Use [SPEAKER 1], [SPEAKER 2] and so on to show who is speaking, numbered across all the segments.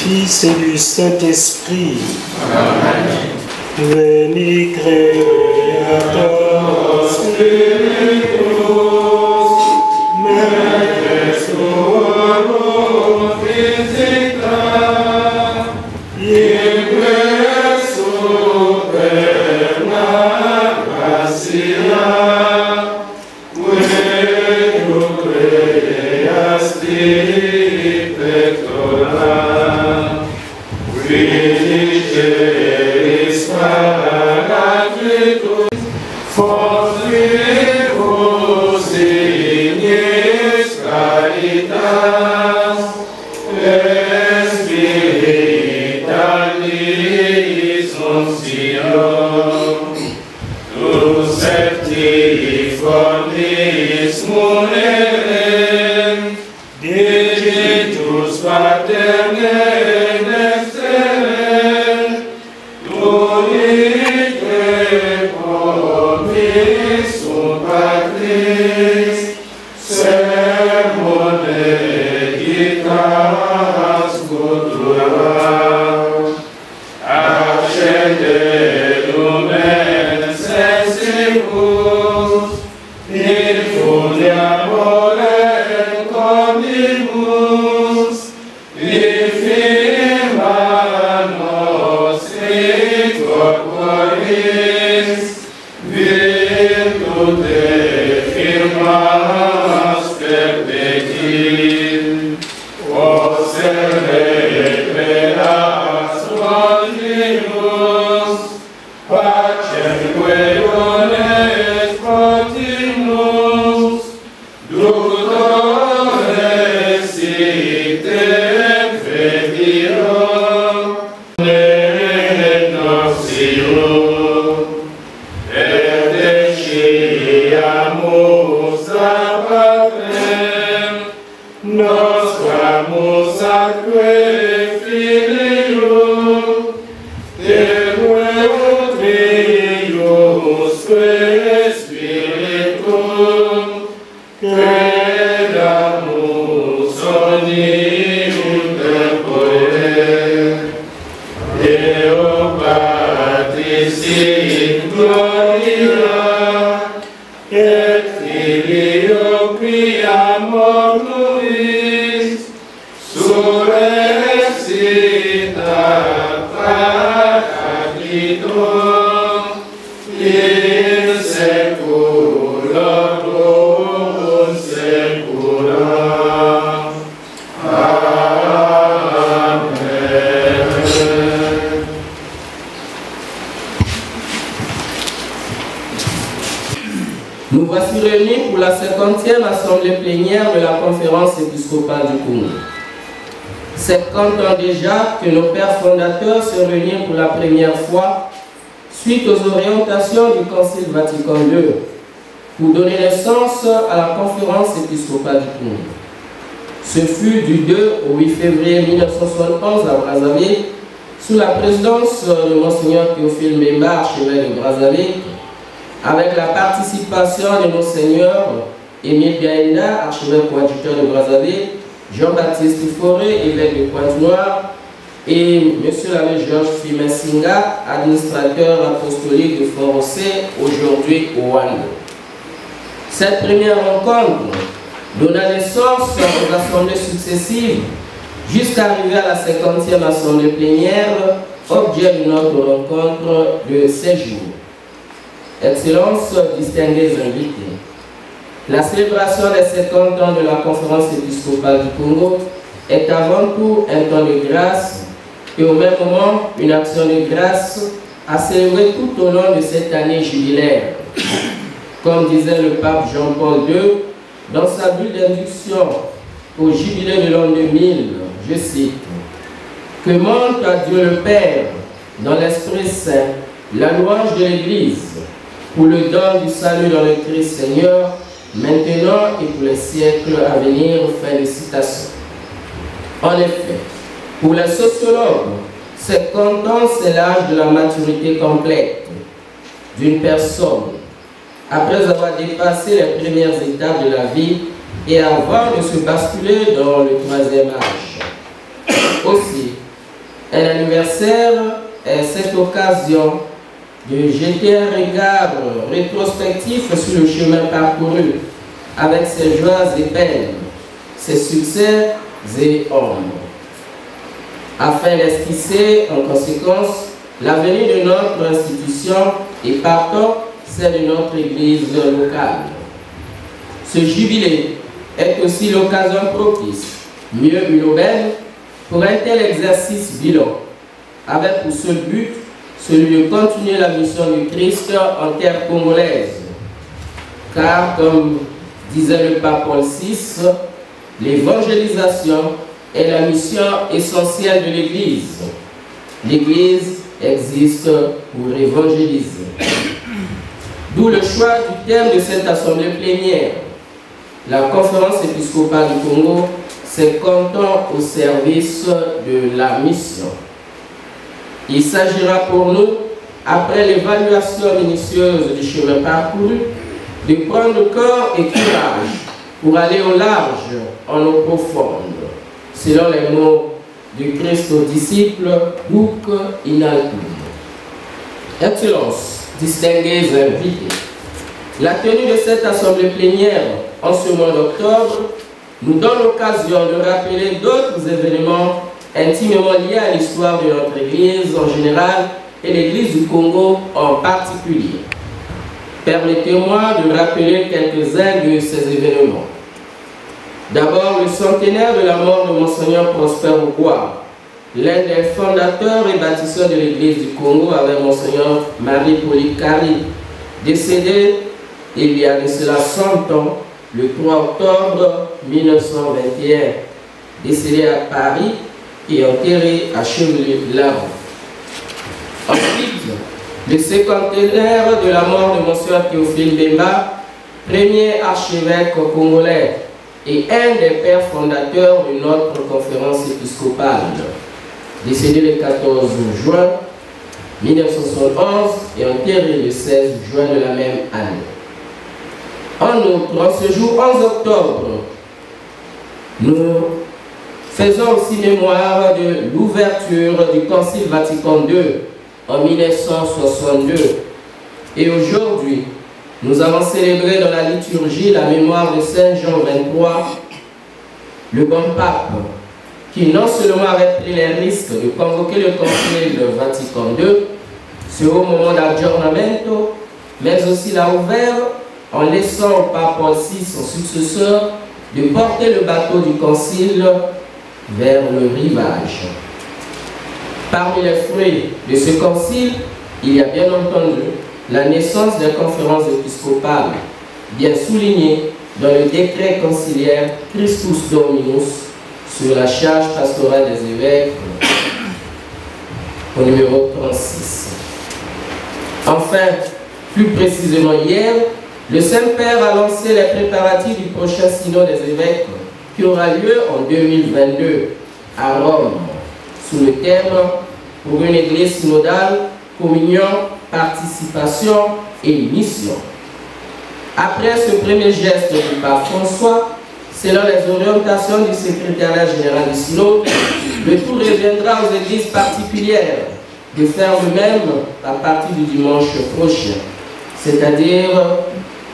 [SPEAKER 1] Fils et du Saint-Esprit.
[SPEAKER 2] Amen.
[SPEAKER 1] Veni Creator Spiritus, Menes Tuorum Visita, Ique superna gratia, Queru creasti pectora, Vidiceris Paracletus, Fortribus dignis caritas, Espiritalis Unción, Tu septiformis munerem, Digitus Paterne Nexterem, Unique promissum Patris, sermone dictas cultura, accende lumen sensibus, infunde amorem comnimus, infima nostri corporis, virtute firmas perpetil, observeras continuus, pacem querones continuus, ductores item fedirum, nocium, erdeciamus apatrem, nostramus atque filium, Deque triusque spiritum, credamus omnium tempore, Deo Patris in gloria, et Filio qui amor tuis, surrexita Paraclitum, in seculorum secula. Amen.
[SPEAKER 3] Nous voici réunis pour la 50e assemblée plénière de la conférence épiscopale du Congo. 50 ans déjà que nos pères fondateurs se réunissent pour la première fois suite aux orientations du Concile Vatican II pour donner naissance à la conférence épiscopale du Congo. Ce fut du 2 au 8 février 1971 à Brazzaville sous la présidence de Monseigneur Théophile Mbemba, archevêque de Brazzaville, avec la participation de Monseigneur Émile Biaenda, archevêque coadjuteur de Brazzaville, Jean-Baptiste Forêt, évêque de Pointe-Noire, et M. l'abbé Georges Fimensinga, administrateur apostolique de Fort-Rossé, aujourd'hui au Rwanda. Cette première rencontre donna naissance aux assemblées successives jusqu'à arriver à la 50e assemblée plénière, objet de notre rencontre de ces jours. Excellences, distingués invités, la célébration des 50 ans de la conférence épiscopale du Congo est avant tout un temps de grâce et au même moment une action de grâce à célébrer tout au long de cette année jubilaire. Comme disait le pape Jean-Paul II dans sa bulle d'induction au jubilé de l'an 2000, je cite, « Que monte à Dieu le Père, dans l'Esprit Saint, la louange de l'Église, pour le don du salut dans le Christ Seigneur, maintenant et pour les siècles à venir. » Fin de citation. En effet, pour les sociologues, 50 ans, c'est l'âge de la maturité complète d'une personne, après avoir dépassé les premières étapes de la vie et avant de se basculer dans le troisième âge. Aussi, Un anniversaire est cette occasion de jeter un regard rétrospectif sur le chemin parcouru avec ses joies et peines, ses succès et ombres, afin d'esquisser en conséquence l'avenir de notre institution et partant celle de notre Église locale. Ce jubilé est aussi l'occasion propice, mieux une aubaine, pour un tel exercice bilan, avec pour seul but celui de continuer la mission du Christ en terre congolaise. Car, comme disait le pape Paul VI, l'évangélisation est la mission essentielle de l'Église. L'Église existe pour évangéliser. D'où le choix du thème de cette assemblée plénière. La conférence épiscopale du Congo s'est canton au service de la mission. Il s'agira pour nous, après l'évaluation minutieuse du chemin parcouru, de prendre corps et courage pour aller au large, en eau profonde, selon les mots du Christ aux disciples, Huc in altum. Excellences, distingués invités, la tenue de cette assemblée plénière en ce mois d'octobre nous donne l'occasion de rappeler d'autres événements intimement liés à l'histoire de notre Église en général et l'Église du Congo en particulier. Permettez-moi de rappeler quelques-uns de ces événements. D'abord, le centenaire de la mort de Monseigneur Prosper Ogwa, l'un des fondateurs et bâtisseurs de l'Église du Congo avec Monseigneur Marie-Pauline Kari, décédé il y a de cela 100 ans, le 3 octobre 1921, décédé à Paris et enterré à Chevelus-Larue. Ensuite, le cinquantenaire de la mort de Monseigneur Théophile Bemba, premier archevêque congolais et un des pères fondateurs de notre conférence épiscopale, décédé le 14 juin 1971 et enterré le 16 juin de la même année. En outre, en ce jour 11 octobre, nous faisons aussi mémoire de l'ouverture du Concile Vatican II en 1962. Et aujourd'hui, nous avons célébré dans la liturgie la mémoire de Saint Jean XXIII, le bon pape, qui non seulement avait pris les risques de convoquer le Concile Vatican II sur au moment d'aggiornamento, mais aussi l'a ouvert en laissant au pape Paul VI, son successeur, de porter le bateau du Concile vers le rivage. Parmi les fruits de ce concile, il y a bien entendu la naissance des conférences épiscopales, bien soulignée dans le décret conciliaire Christus Dominus sur la charge pastorale des évêques au numéro 36. Enfin, plus précisément hier, le Saint-Père a lancé les préparatifs du prochain synode des évêques qui aura lieu en 2022 à Rome, sous le thème « Pour une Église synodale, communion, participation et mission ». Après ce premier geste du pape François, selon les orientations du secrétariat général du synode, le tout reviendra aux églises particulières de faire le même à partir du dimanche prochain, c'est-à-dire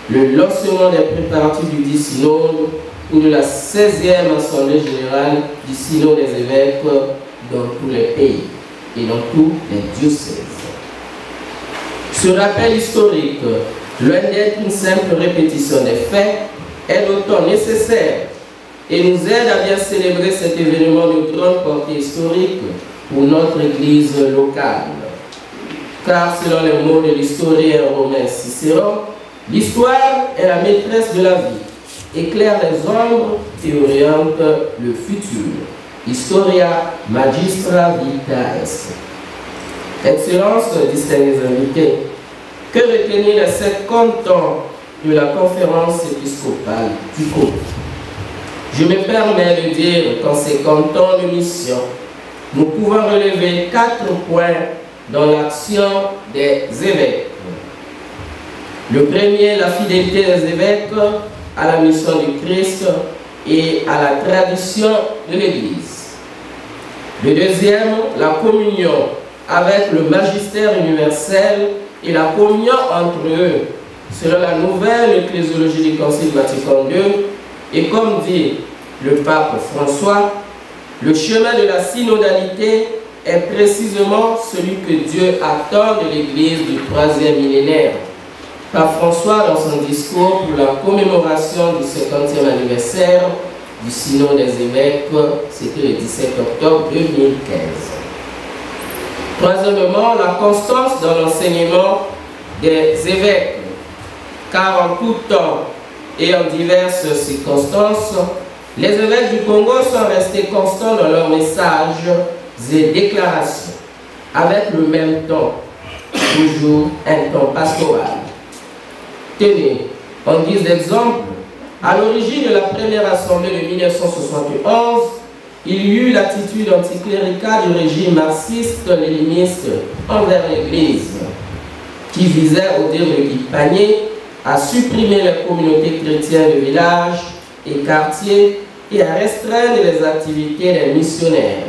[SPEAKER 3] le lancement des préparatifs du dit synode ou de la 16e assemblée générale du synode des évêques dans tous les pays et dans tous les diocèses. Ce rappel historique, loin d'être une simple répétition des faits, est d'autant nécessaire et nous aide à bien célébrer cet événement de grande portée historique pour notre Église locale. Car selon les mots de l'historien romain Cicéron, l'histoire est la maîtresse de la vie, éclaire les ombres et oriente le futur. Historia Magistra Vitae. Excellences, distingués invités, que retenir les 50 ans de la conférence épiscopale du Congo? Je me permets de dire qu'en 50 ans de mission, nous pouvons relever 4 points dans l'action des évêques. Le premier, la fidélité des évêques à la mission du Christ et à la tradition de l'Église. Le deuxième, la communion avec le magistère universel et la communion entre eux, selon la nouvelle ecclésiologie du Concile Vatican II. Et comme dit le pape François, le chemin de la synodalité est précisément celui que Dieu attend de l'Église du 3e millénaire. Pape François, dans son discours pour la commémoration du 50e anniversaire du Synode des évêques, c'était le 17 octobre 2015. Troisièmement, la constance dans l'enseignement des évêques, car en tout temps et en diverses circonstances, les évêques du Congo sont restés constants dans leurs messages et déclarations, avec le même ton, toujours un ton pastoral. Tenez, en guise d'exemple, à l'origine de la première assemblée de 1971, il y eut l'attitude anticléricale du régime marxiste-léniniste envers l'Église, qui visait, au dire de Guy Panier, à supprimer les communautés chrétiennes de villages et quartiers et à restreindre les activités des missionnaires.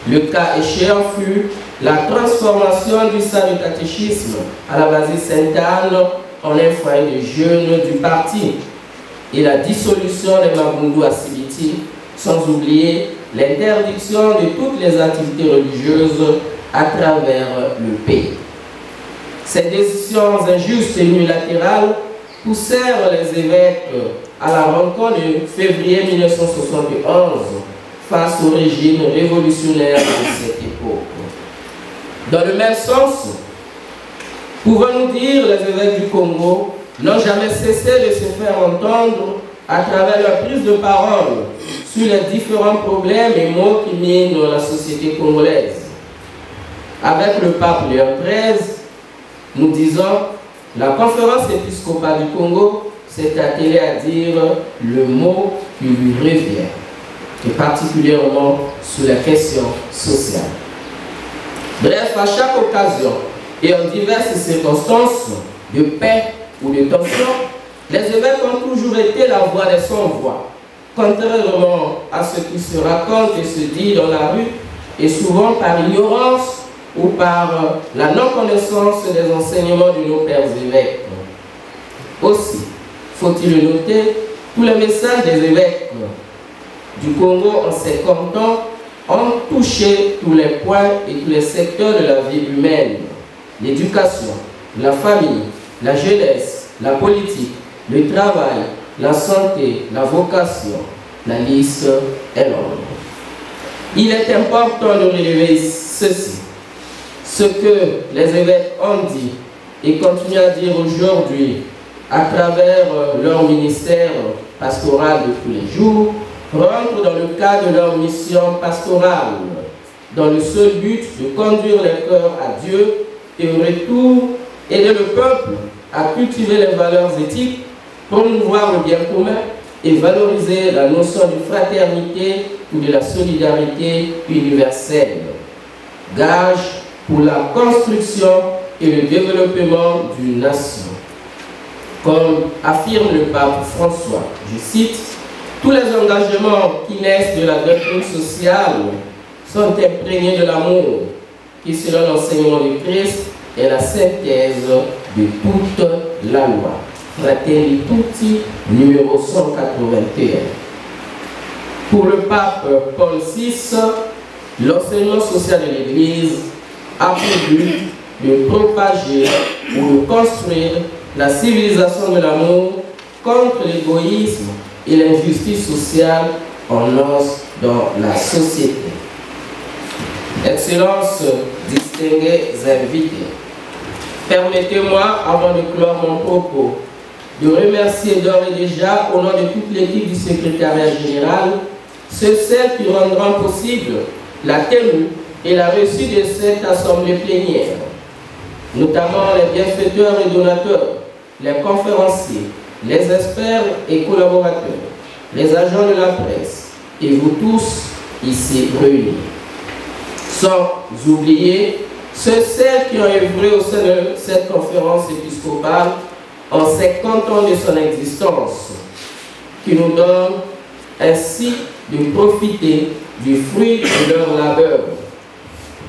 [SPEAKER 3] Le cas échéant fut la transformation du saint du catéchisme à la basilique Sainte-Anne en un foyer de jeunes du parti et la dissolution des Mabundu à Sibiti, sans oublier l'interdiction de toutes les activités religieuses à travers le pays. Ces décisions injustes et unilatérales poussèrent les évêques à la rencontre de février 1971 face au régime révolutionnaire de cette époque. Dans le même sens, pouvons-nous dire les évêques du Congo n'ont jamais cessé de se faire entendre à travers leur prise de parole sur les différents problèmes et maux qui minent la société congolaise. Avec le pape Léon XIII, nous disons, la conférence épiscopale du Congo s'est attelée à dire le mot qui lui revient, et particulièrement sur la question sociale. Bref, à chaque occasion et en diverses circonstances de paix ou de tension, les évêques ont toujours été la voix des sans-voix, contrairement à ce qui se raconte et se dit dans la rue, et souvent par ignorance ou par la non-connaissance des enseignements de nos pères évêques. Aussi, faut-il le noter, tous les messages des évêques du Congo en 50 ans ont touché tous les points et tous les secteurs de la vie humaine. L'éducation, la famille, la jeunesse, la politique, le travail, la santé, la vocation, la liste est longue. Il est important de relever ceci. Ce que les évêques ont dit et continuent à dire aujourd'hui à travers leur ministère pastoral de tous les jours rentre dans le cadre de leur mission pastorale, dans le seul but de conduire les cœurs à Dieu et au retour aider le peuple à cultiver les valeurs éthiques, promouvoir le bien commun et valoriser la notion de fraternité ou de la solidarité universelle. Gage pour la construction et le développement d'une nation. Comme affirme le pape François, je cite, « Tous les engagements qui naissent de la doctrine sociale sont imprégnés de l'amour, qui selon l'enseignement de Christ est la synthèse de toute la loi. » Fratelli Tutti, numéro 181. Pour le pape Paul VI, l'enseignement social de l'Église a pour but de propager ou de construire la civilisation de l'amour contre l'égoïsme et l'injustice sociale en os dans la société. Excellences, distingués invités, permettez-moi, avant de clore mon propos, de remercier d'ores et déjà, au nom de toute l'équipe du secrétariat général, ceux qui rendront possible la tenue et la reçue de cette assemblée plénière, notamment les bienfaiteurs et donateurs, les conférenciers, les experts et collaborateurs, les agents de la presse et vous tous ici réunis. Sans oublier celles qui ont œuvré au sein de cette conférence épiscopale en 50 ans de son existence, qui nous donne ainsi de profiter du fruit de leur labeur.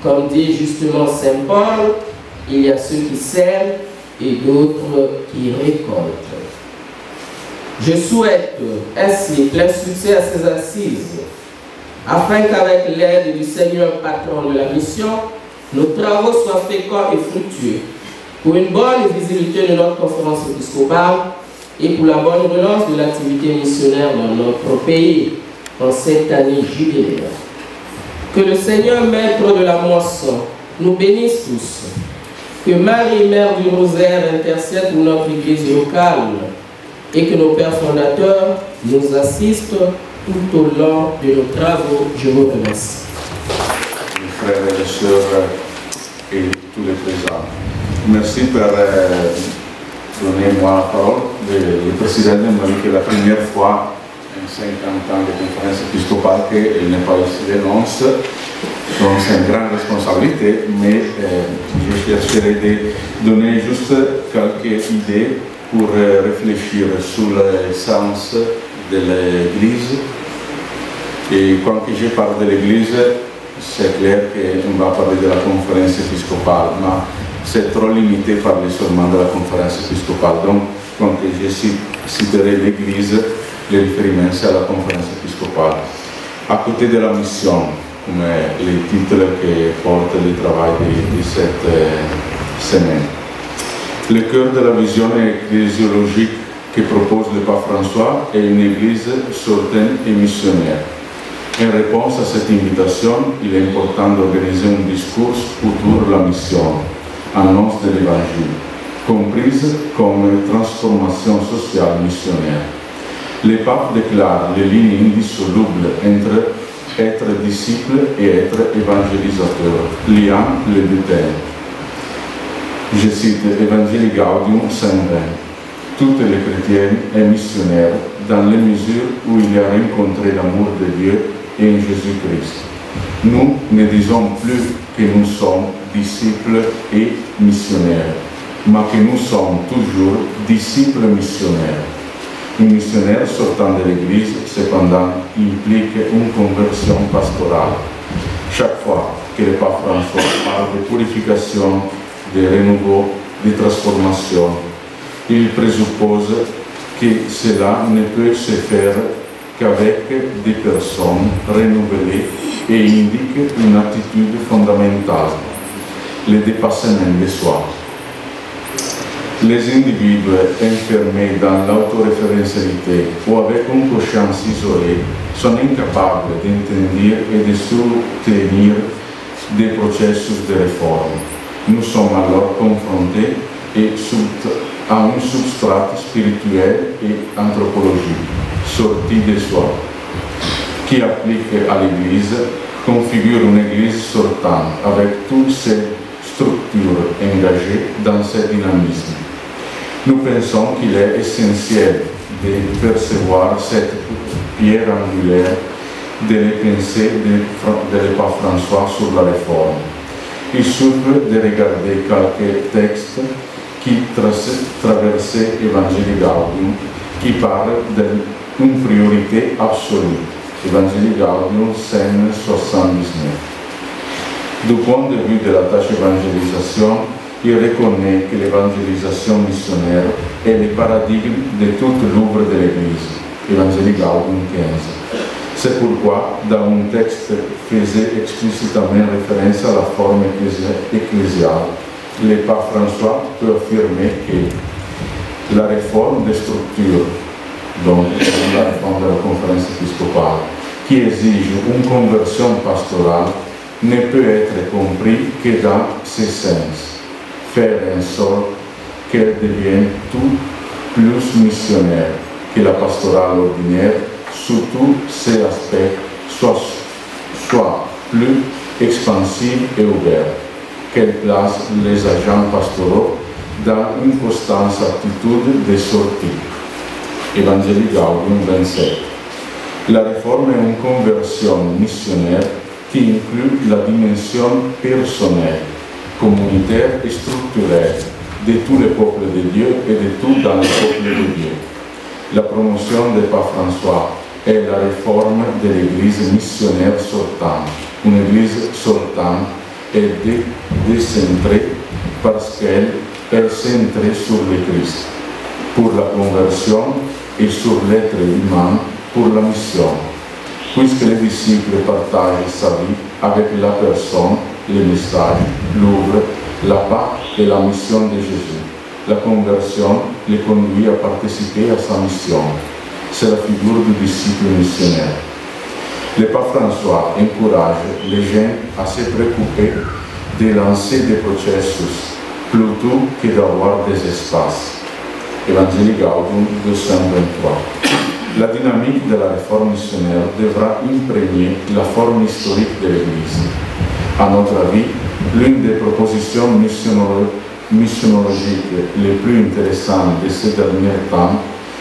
[SPEAKER 3] Comme dit justement Saint Paul, il y a ceux qui sèment et d'autres qui récoltent. Je souhaite ainsi plein succès à ces assises, afin qu'avec l'aide du Seigneur patron de la mission, nos travaux soient féconds et fructueux, pour une bonne visibilité de notre conférence épiscopale et pour la bonne relance de l'activité missionnaire dans notre pays en cette année jubilaire. Que le Seigneur, maître de la moisson, nous bénisse tous. Que Marie, Mère du Rosaire, intercède pour notre Église locale et que nos pères fondateurs nous assistent tout au long de nos travaux. Je vous remercie.
[SPEAKER 2] Les frères et les sœurs et tous les présents. Merci pour donner moi la parole. Le président m'a dit que la première fois en 50 ans de conférence épiscopale qu'elle n'est pas ici de l'once. Donc c'est une grande responsabilité, mais je chercherai de donner juste quelques idées pour réfléchir sur le sens de l'Église. Et quand je parle de l'Église, c'est clair qu'on va parler de la conférence épiscopale, mais c'est trop limité par les seulement de la conférence épiscopale. Donc, quand je citerai l'Église, le référement c'est à la conférence épiscopale. À côté de la mission, comme les titres que porte le travail de cette semaine. Le cœur de la vision ecclésiologique que propose le pape François est une église certaine et missionnaire. En réponse à cette invitation, il est important d'organiser un discours autour de la mission, annonce de l'évangile, comprise comme une transformation sociale missionnaire. Le pape déclare les lignes indissolubles entre être disciple et être évangélisateur, liant les deux thèmes. Je cite Evangelii Gaudium Saint Vain. Toutes les chrétiennes est missionnaire dans les mesures où il a rencontré l'amour de Dieu et en Jésus-Christ. Nous ne disons plus que nous sommes disciples et missionnaires, mais que nous sommes toujours disciples missionnaires. Un missionnaire sortant de l'Église, cependant, implique une conversion pastorale. Chaque fois que le pape François parle de purification, de renouveau, de transformation, il présuppose que cela ne peut se faire qu'avec des personnes renouvelées et indique une attitude fondamentale, le dépassement de soi. Les individus enfermés dans l'autoréférentialité ou avec une conscience isolée sont incapables d'entendre et de soutenir des processus de réforme. Nous sommes alors confrontés à un substrat spirituel et anthropologique, sorti de soi, qui applique à l'Église, configure une Église sortante avec toutes ses structures engagées dans ce dynamisme. Nous pensons qu'il est essentiel de percevoir cette pierre angulaire de la pensée de pape François sur la réforme. Il suffit de regarder quelques textes qui traversaient Evangelii Gaudium, qui parlent d'une priorité absolue. Evangelii Gaudium, scène 79. Du point de vue de la tâche d'évangélisation, il reconnaît que l'évangélisation missionnaire est le paradigme de toute l'œuvre de l'Église. Evangelii Gaudium 15. C'est pourquoi, dans un texte faisait explicitement référence à la forme ecclésiale, le pape François peut affirmer que la réforme des structures, donc la réforme de la conférence épiscopale, qui exige une conversion pastorale, ne peut être compris que dans ce sens, faire en sorte qu'elle devienne tout plus missionnaire que la pastorale ordinaire, sous tous ses aspects, soit plus expansive et ouverte, qu'elle place les agents pastoraux dans une constante attitude de sortie. Evangelii Gaudium 27. La réforme est une conversion missionnaire qui inclut la dimension personnelle, communautaire et structurelle de tous les peuples de Dieu et de tout dans le peuple de Dieu. La promotion de pape François est la réforme de l'Église missionnaire sortante. Une Église sortante est décentrée parce qu'elle est centrée sur le Christ, pour la conversion et sur l'être humain pour la mission. Puisque les disciples partagent sa vie avec la personne, le message, l'œuvre, la Pâque et la mission de Jésus. La conversion les conduit à participer à sa mission. C'est la figure du disciple missionnaire. Le pape François encourage les gens à se préoccuper de lancer des processus plutôt que d'avoir des espaces. Evangelii Gaudium 223. La dynamique de la réforme missionnaire devra imprégner la forme historique de l'Église. À notre avis, l'une des propositions missionologiques les plus intéressantes de ces derniers temps,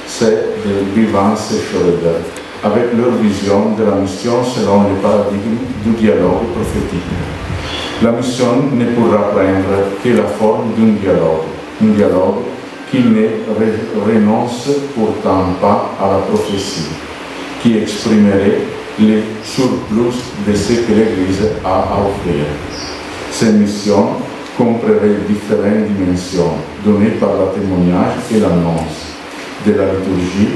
[SPEAKER 2] c'est de Vivance et Schroeder, avec leur vision de la mission selon le paradigme du dialogue prophétique. La mission ne pourra prendre que la forme d'un dialogue, un dialogue qui ne renonce pourtant pas à la prophétie, qui exprimerait le surplus de ce que l'Église a à offrir. Ces missions comprendraient différentes dimensions données par le témoignage et l'annonce de la liturgie,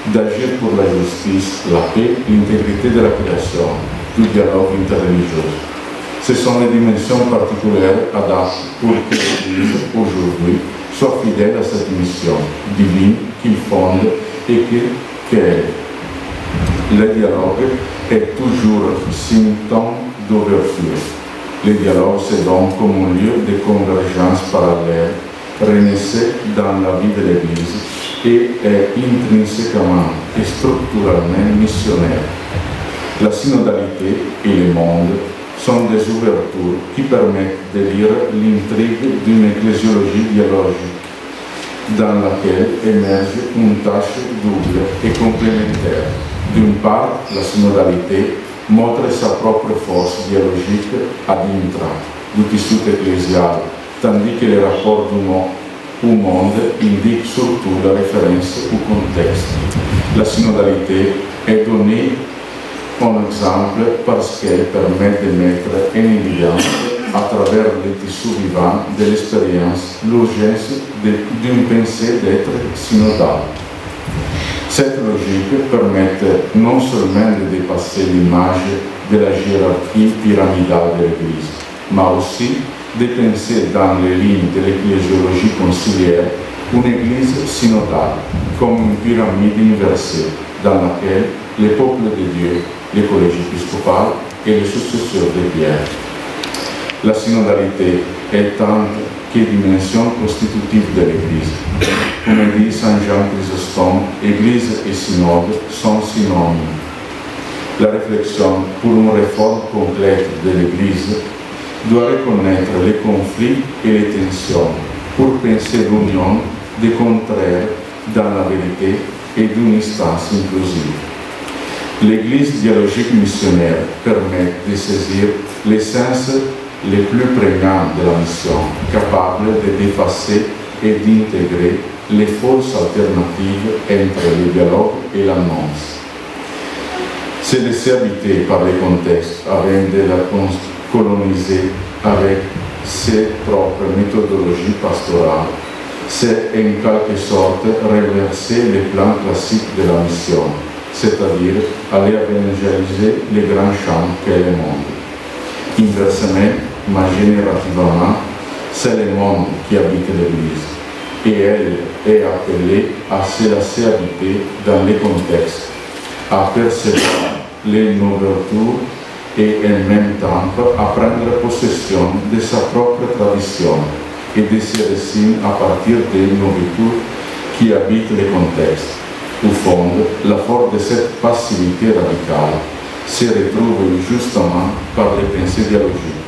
[SPEAKER 2] d'agir pour la justice, la paix, l'intégrité de la création, du dialogue interreligieux. Ce sont les dimensions particulières adaptées pour que l'Église, aujourd'hui, soit fidèle à cette mission divine qu'il fonde et qu'elle. Le dialogue est toujours symptôme d'ouverture. Le dialogue, c'est donc comme un lieu de convergence parallèle, renaissait dans la vie de l'Église et est intrinsèquement et structurellement missionnaire. La synodalité et le monde sont des ouvertures qui permettent de lire l'intrigue d'une ecclésiologie dialogique, dans laquelle émerge une tâche double et complémentaire. D'une part, la synodalité montre sa propre force dialogique ad intra du tissu ecclésial, tandis que le rapport au monde indique surtout la référence au contexte. La synodalité est donnée en exemple parce qu'elle permet de mettre en évidence à travers le tissu vivant de l'expérience l'urgence d'une pensée d'être synodale. Cette logique permet non seulement de dépasser l'image de la hiérarchie pyramidale de l'Église, mais aussi de penser dans les lignes de l'ecclésiologie conciliaire une Église synodale, comme une pyramide inversée dans laquelle les peuples de Dieu, les collèges épiscopaux et les successeurs de Pierre. La synodalité est tant que dimension constitutive de l'Église. Comme dit Saint Jean Chrysostome, Église et synode sont synonymes. La réflexion pour une réforme complète de l'Église doit reconnaître les conflits et les tensions pour penser l'union des contraires dans la vérité et d'une instance inclusive. L'Église dialogique missionnaire permet de saisir l'essence les plus prégnantes de la mission, capable de dépasser et d'intégrer les forces alternatives entre le dialogue et l'annonce. Se laisser habiter par les contextes avant de la coloniser avec ses propres méthodologies pastorales, c'est en quelque sorte renverser les plans classiques de la mission, c'est-à-dire aller évangéliser les grands champs qu'est le monde. Inversement, mais générativement, c'est le monde qui habite l'Église, et elle est appelée à se laisser habiter dans les contextes, à percevoir les ouvertures et en même temps à prendre possession de sa propre tradition et de ses récits à partir des nourritures qui habitent les contextes. Au fond, la force de cette passivité radicale se retrouve justement par les pensées dialogiques,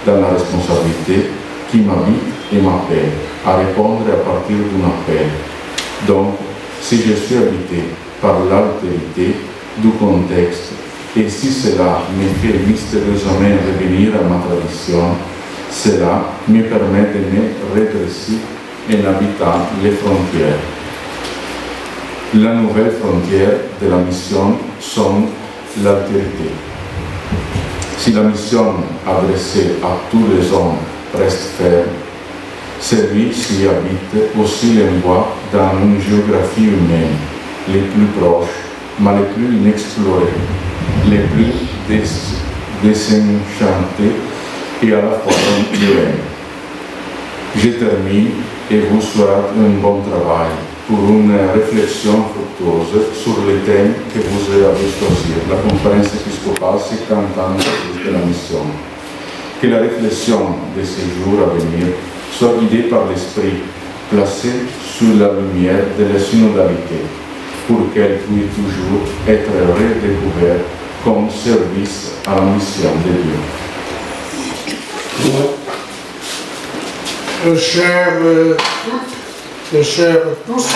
[SPEAKER 2] dans la responsabilité qui m'habite et m'appelle à répondre à partir d'un appel. Donc, si je suis habité par l'altérité du contexte et si cela me fait mystérieusement revenir à ma tradition, cela me permet de me redresser en habitant les frontières. La nouvelle frontière de la mission sonne l'altérité. Si la mission adressée à tous les hommes reste ferme, celui s'y habite aussi l'envoie dans une géographie humaine, les plus proches, mais les plus inexplorées, les plus désenchantées et à la fois cruelles. Je termine et vous souhaite un bon travail pour une réflexion fructueuse sur les thèmes que vous avez choisis. La conférence épiscopale, 50 ans de la mission. Que la réflexion de ces jours à venir soit guidée par l'Esprit, placée sous la lumière de la synodalité, pour qu'elle puisse toujours être redécouverte comme service à la mission de Dieu.
[SPEAKER 4] Chers toutes et chers tous,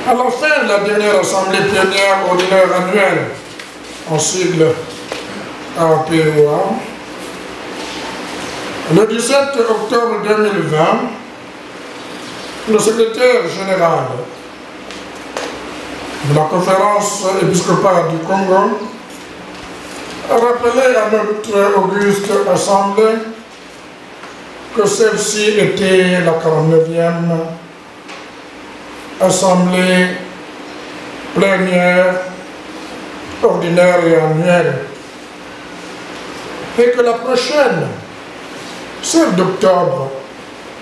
[SPEAKER 4] à la fin de la dernière assemblée plénière ordinaire annuelle, en sigle APOA, le 17 octobre 2020, le secrétaire général de la conférence épiscopale du Congo a rappelé à notre auguste assemblée que celle-ci était la 49e assemblée plénière, ordinaire et annuelle, et que la prochaine, celle d'octobre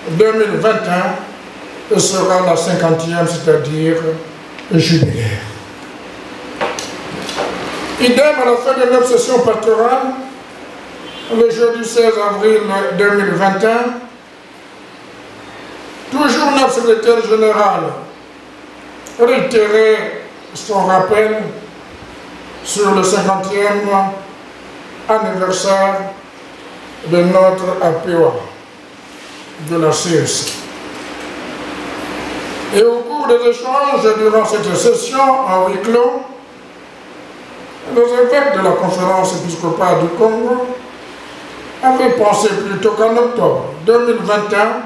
[SPEAKER 4] 2021, sera la 50e, c'est-à-dire jubilaire. Idem à la fin de notre session pastorale, le jeudi 16 avril 2021, toujours notre secrétaire général réitérait son rappel sur le 50e anniversaire de notre APOA, de la CEC. Et au cours des échanges durant cette session en huis clos, les évêques de la conférence épiscopale du Congo avaient pensé plutôt qu'en octobre 2021,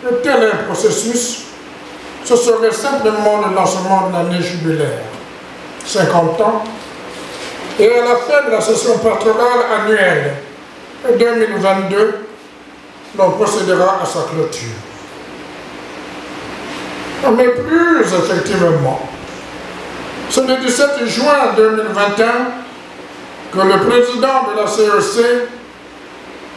[SPEAKER 4] que tel un processus, ce serait simplement le lancement de l'année jubilaire, 50 ans, et à la fin de la session pastorale annuelle 2022, l'on procédera à sa clôture. Mais plus effectivement, c'est le 17 juin 2021 que le président de la CEC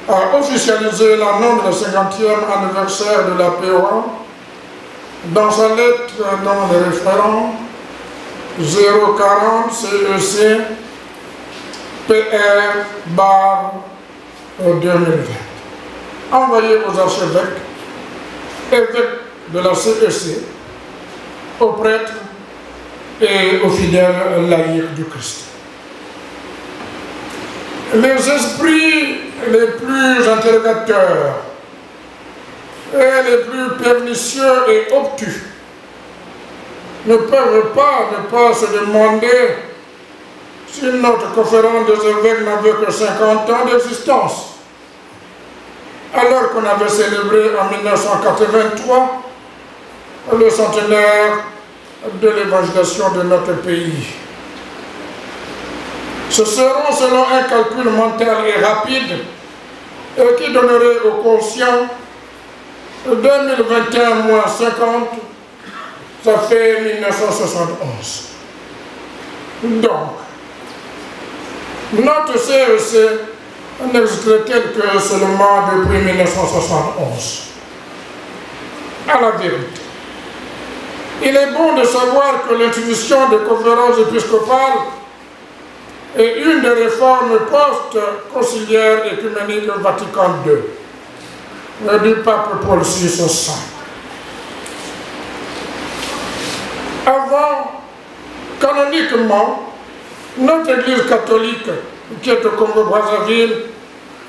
[SPEAKER 4] a officialisé l'annonce de la 50e anniversaire de la POA dans sa lettre dans le référent 040 CEC PR 2020, envoyé aux archevêques, évêques de la CEC, aux prêtres et aux fidèles laïcs du Christ. Les esprits les plus interrogateurs et les plus pernicieux et obtus ne peuvent pas se demander si notre conférence des évêques n'avait que 50 ans d'existence, alors qu'on avait célébré en 1983 le centenaire de l'évangélisation de notre pays. Ce seront, selon un calcul mental et rapide, qui donnerait au conscient 2021 moins 50, ça fait 1971. Donc, notre CEC n'existerait-elle que seulement depuis 1971. À la vérité, il est bon de savoir que l'institution de conférence épiscopale est une des réformes post-conciliaires écuméniques Vatican II du pape Paul VI Saint. Avant, canoniquement, notre Église catholique, qui est au Congo-Brazzaville,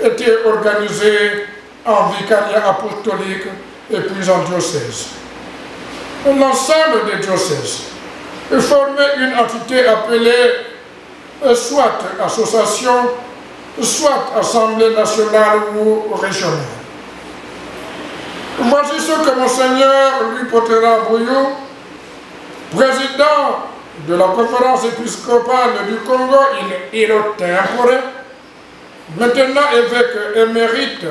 [SPEAKER 4] était organisée en vicariat apostolique et puis en diocèse. L'ensemble des diocèses formait une entité appelée soit association, soit assemblée nationale ou régionale. Voici ce que Monseigneur Louis Potelin-Brouillot, président de la conférence épiscopale du Congo, il est temporaire, maintenant évêque émérite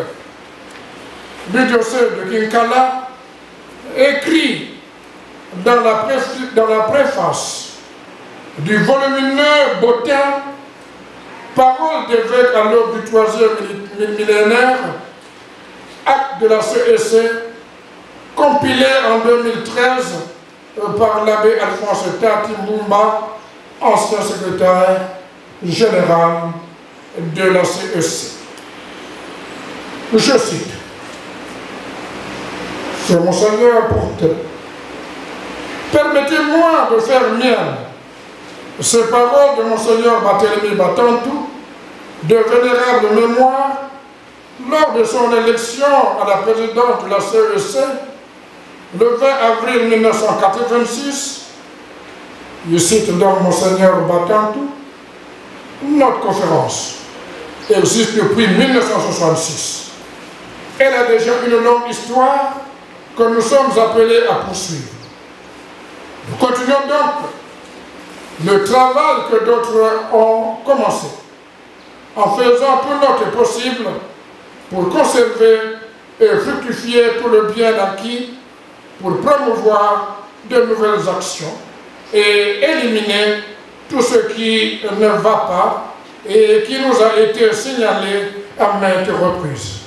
[SPEAKER 4] du diocèse de Kinkala, écrit dans la préface du volumineux Bottin, Paroles d'évêque à l'aube du 3e millénaire, acte de la CEC, compilé en 2013 par l'abbé Alphonse Tati Mbumba, ancien secrétaire général de la CEC. Je cite, c'est Monseigneur Porter. Permettez-moi de faire mienne ces paroles de Monseigneur Barthélemy Batantou, de vénérable mémoire, lors de son élection à la présidence de la CEC, le 20 avril 1986, je cite donc Monseigneur Batantou, notre conférence existe depuis 1966. Elle a déjà une longue histoire que nous sommes appelés à poursuivre. Nous continuons donc le travail que d'autres ont commencé, en faisant tout notre possible pour conserver et fructifier tout le bien acquis, pour promouvoir de nouvelles actions et éliminer tout ce qui ne va pas et qui nous a été signalé à maintes reprises.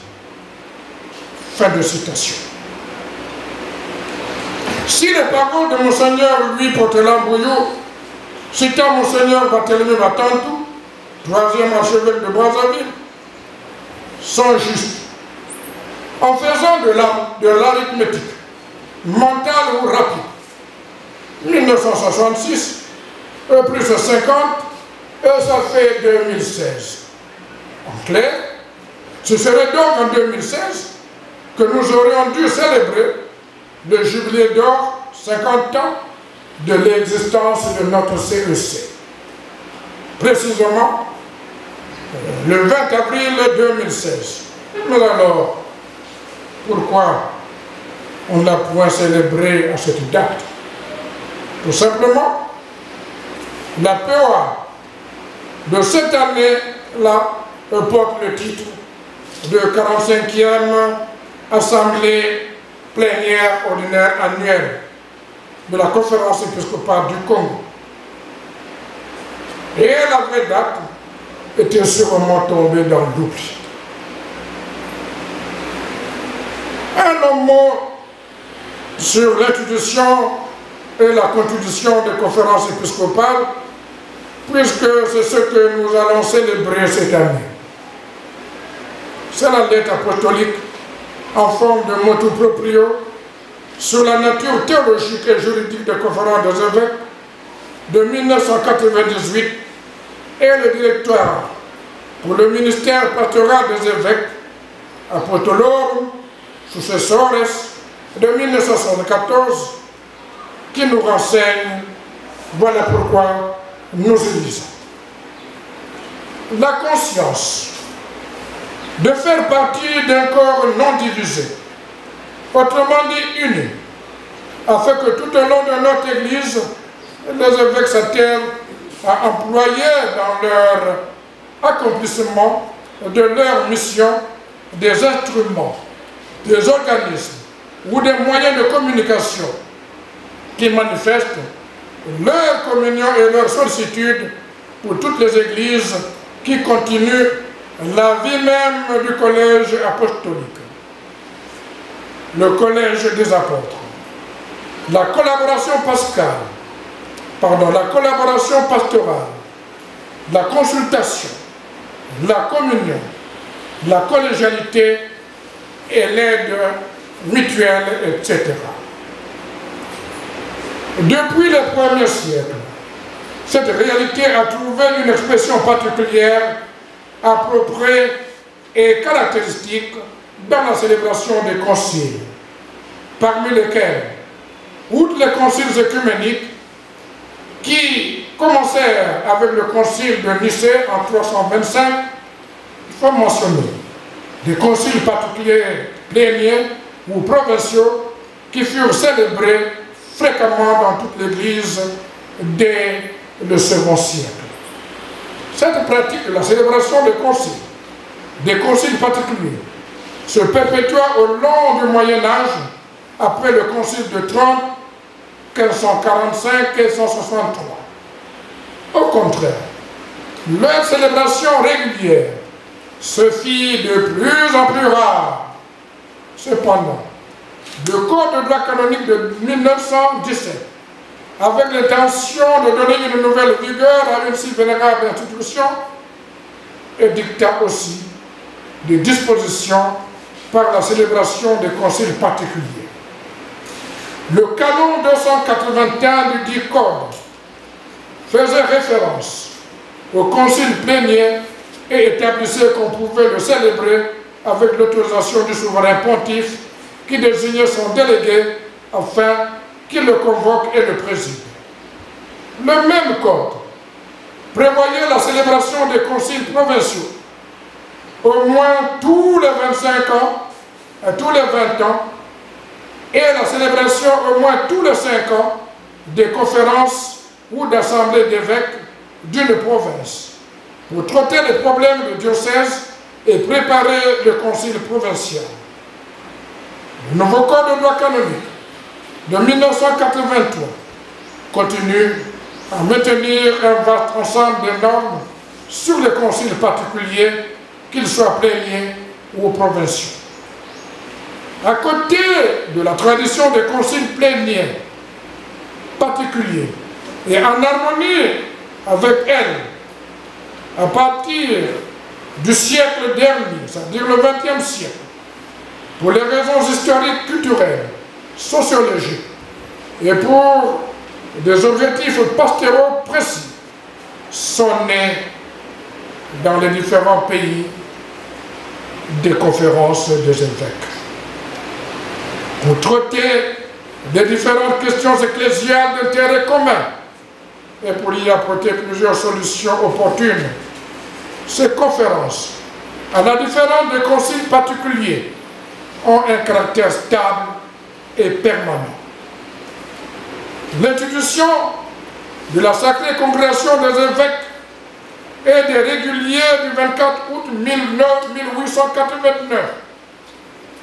[SPEAKER 4] Fin de citation. Si les paroles de Monseigneur Louis Potelin-Brouillot, citant Monseigneur Barthélemy Batantou, 3e archevêque de Brazzaville, sont justes, en faisant de l'arithmétique mentale ou rapide, 1966, plus 50, et ça fait 2016. En clair, ce serait donc en 2016 que nous aurions dû célébrer le jubilé d'or, 50 ans, de l'existence de notre CEC. Précisément, le 20 avril 2016. Mais alors, pourquoi on n'a point célébré à cette date? Tout simplement, la POA de cette année-là porte le titre de 45e Assemblée plénière ordinaire annuelle de la conférence épiscopale du Congo. Et la vraie date était sûrement tombée dans l'oubli. Un mot sur l'institution et la constitution des conférences épiscopales, puisque c'est ce que nous allons célébrer cette année. C'est la lettre apostolique en forme de motu proprio sur la nature théologique et juridique des conférences des évêques de 1998 et le directoire pour le ministère pastoral des évêques Apostolorum Successores de 1974 qui nous renseigne, voilà pourquoi nous élisons. La conscience de faire partie d'un corps non divisé, autrement dit uni, afin que tout au long de notre Église, les évêques s'attellent à employer dans leur accomplissement de leur mission des instruments, des organismes ou des moyens de communication qui manifestent leur communion et leur sollicitude pour toutes les églises qui continuent la vie même du collège apostolique, le collège des apôtres, la collaboration pastorale, la consultation, la communion, la collégialité et l'aide mutuelle, etc. Depuis les premiers siècles, cette réalité a trouvé une expression particulière, appropriée et caractéristique dans la célébration des conciles, parmi lesquels, outre les conciles œcuméniques, qui commencèrent avec le concile de Nicée en 325, il faut mentionner des conciles particuliers pléniers ou provinciaux qui furent célébrés fréquemment dans toute l'Église dès le second siècle. Cette pratique de la célébration des conciles particuliers, se perpétua au long du Moyen-Âge après le concile de Trente, 1545-1563. Au contraire, leur célébration régulière se fit de plus en plus rare. Cependant, le Code de droit canonique de 1917, avec l'intention de donner une nouvelle vigueur à une si vénérable institution, édicta aussi des dispositions par la célébration des conciles particuliers. Le canon 281 du dit Code faisait référence au concile plénier et établissait qu'on pouvait le célébrer avec l'autorisation du souverain pontife qui désignait son délégué afin qu'il le convoque et le préside. Le même code prévoyait la célébration des conciles provinciaux au moins tous les 25 ans, tous les 20 ans, et la célébration au moins tous les 5 ans des conférences ou d'assemblées d'évêques d'une province pour traiter les problèmes du diocèse et préparer le concile provincial. Le nouveau code de droit canonique de 1983 continue à maintenir un vaste ensemble de normes sur les conciles particuliers, qu'ils soient pléniers ou provinciaux. À côté de la tradition des conciles pléniers particuliers et en harmonie avec elle, à partir du siècle dernier, c'est-à-dire le XXe siècle, pour les raisons historiques, culturelles, sociologiques et pour des objectifs pastoraux précis, sont nés dans les différents pays des conférences des évêques. Pour traiter des différentes questions ecclésiales d'intérêt commun et pour y apporter plusieurs solutions opportunes, ces conférences, à la différence des conciles particuliers, ont un caractère stable et permanent. L'institution de la Sacrée Congrégation des évêques et des réguliers du 24 août 1889,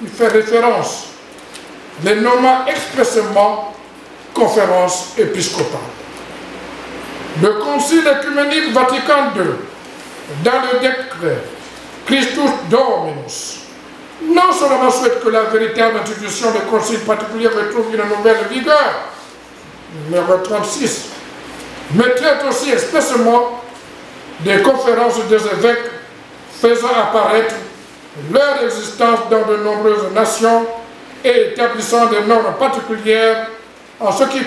[SPEAKER 4] qui fait référence, les nommant expressément conférence épiscopale. Le Concile œcuménique Vatican II, dans le décret Christus Dominus, non seulement souhaite que la véritable institution des conciles particuliers retrouve une nouvelle vigueur, numéro 36, mais traite aussi expressément des conférences des évêques faisant apparaître leur existence dans de nombreuses nations et établissant des normes particulières en ce qui les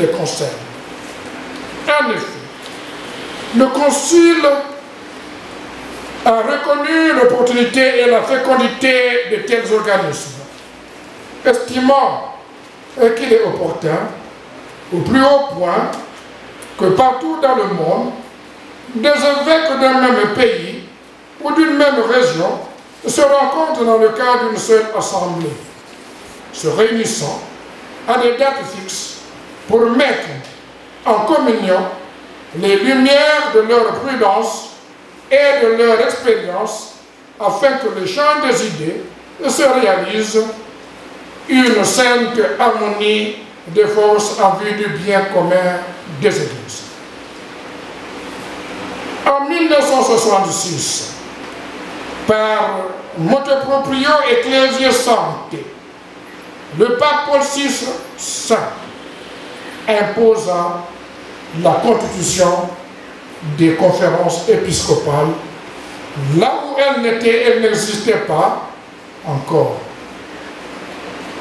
[SPEAKER 4] concerne. En effet, le Concile a reconnu l'opportunité et la fécondité de tels organismes, estimant qu'il est opportun, au plus haut point, que partout dans le monde, des évêques d'un même pays ou d'une même région se rencontrent dans le cadre d'une seule assemblée, se réunissant à des dates fixes pour mettre en communion les lumières de leur prudence et de leur expérience afin que l'échange des idées se réalise une sainte harmonie des forces en vue du bien commun des Églises. En 1966, par motu proprio Ecclesiae Sancte, le pape Paul VI Saint imposa la constitution des conférences épiscopales là où elle n'existait pas encore.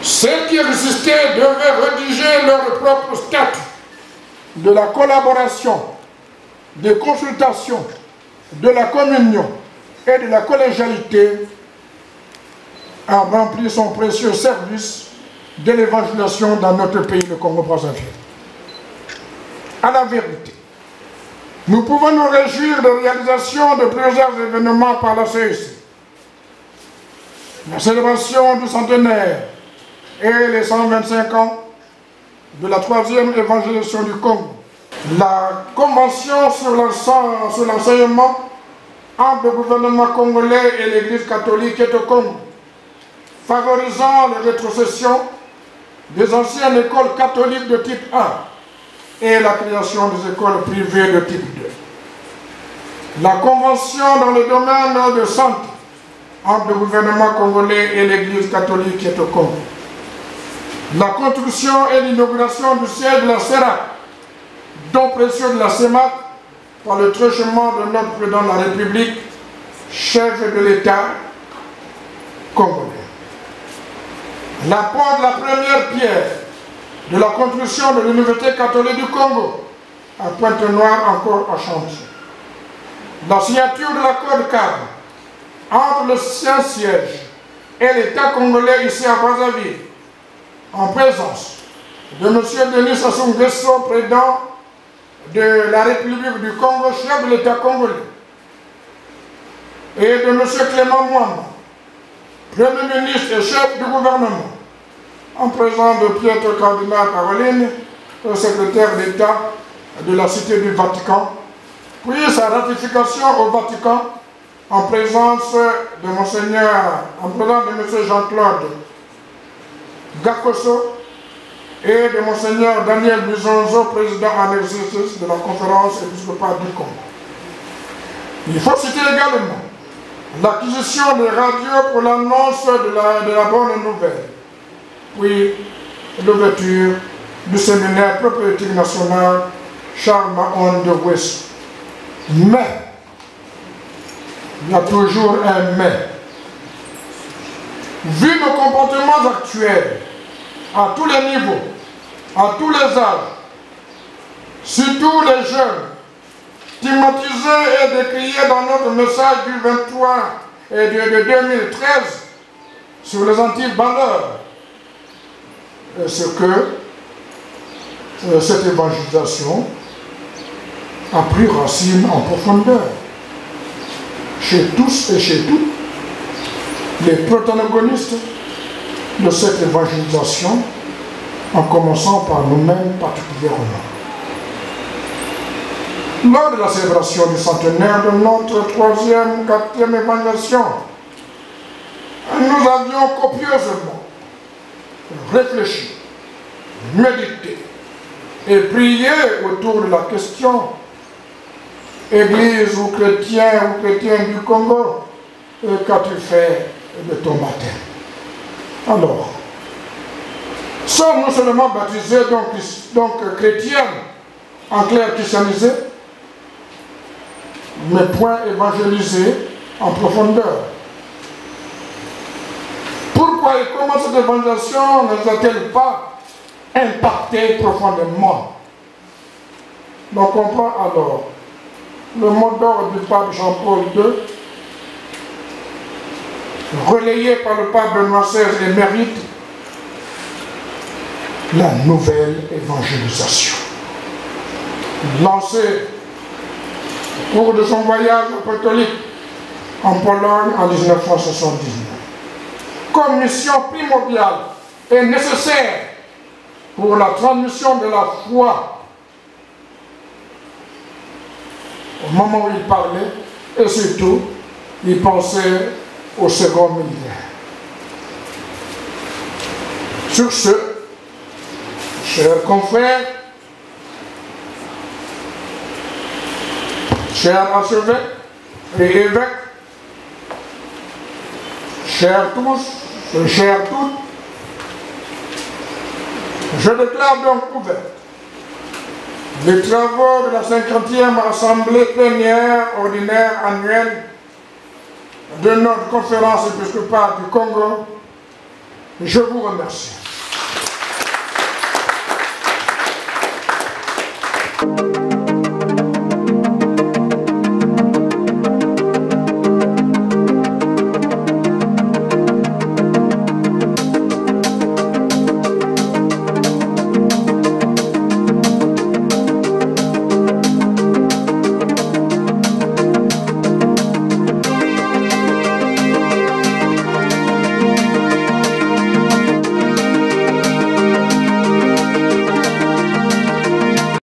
[SPEAKER 4] Celles qui résistaient devaient rédiger leur propre statut de la collaboration, des consultations, de la communion et de la collégialité a rempli son précieux service de l'évangélisation dans notre pays, le Congo-Brazzaville. À la vérité, nous pouvons nous réjouir de la réalisation de plusieurs événements par la CEC. La célébration du centenaire et les 125 ans de la 3e évangélisation du Congo. La convention sur l'enseignement entre le gouvernement congolais et l'Église catholique est au Congo, favorisant les rétrocessions des anciennes écoles catholiques de type 1 et la création des écoles privées de type 2. La convention dans le domaine de santé entre le gouvernement congolais et l'Église catholique est au Congo. La construction et l'inauguration du siège de la CERAC, don précieux de la CEMAC, par le truchement de notre président de la République, chef de l'État congolais. L'apport de la première pierre de la construction de l'Université catholique du Congo à Pointe-Noire encore à chantier. La signature de l'accord cadre entre le Saint-Siège et l'État congolais ici à Brazzaville, en présence de M. Denis Sassou Nguesso, président de la République du Congo, chef de l'État congolais, et de M. Clément Mwamba, Premier ministre et chef du gouvernement, en présence de Pietro Cardinal Caroline, le secrétaire d'État de la Cité du Vatican, puis sa ratification au Vatican en présence de M. Jean-Claude Gakoso et de Monseigneur Daniel Bizonzo, président en exercice de la conférence épiscopale du Congo. Il faut citer également l'acquisition des radios pour l'annonce de la bonne nouvelle, puis l'ouverture du séminaire prophétique national Charles Mahon de Ouest. Mais, il y a toujours un mais. Vu nos comportements actuels, à tous les niveaux, à tous les âges, surtout les jeunes, stigmatisés et décriés dans notre message du 23 et de 2013 sur les anti-valeurs, ce que cette évangélisation a pris racine en profondeur chez tous et chez toutes les protagonistes de cette évangélisation, en commençant par nous-mêmes particulièrement. Lors de la célébration du centenaire de notre 3e, 4e évangélisation, nous avions copieusement réfléchi, médité et prié autour de la question Église ou chrétien du Congo, qu'as-tu fait de ton baptême? Alors, sommes-nous seulement baptisés, donc chrétiens, en clair christianisés, mais point évangélisés en profondeur? Pourquoi et comment cette évangélisation ne nous a-t-elle pas impacté profondément? On comprend alors le mot d'ordre du pape Jean-Paul II, relayé par le pape Benoît XVI, émérite, la nouvelle évangélisation. Lancé au cours de son voyage apostolique en Pologne en 1979. Comme mission primordiale et nécessaire pour la transmission de la foi au moment où il parlait, et surtout, il pensait au second millénaire. Sur ce, chers confrères, chers archevêques et évêques, chers tous, chers toutes, je déclare donc ouverte les travaux de la 50e Assemblée plénière ordinaire annuelle de notre conférence épiscopale du Congo. Je vous remercie.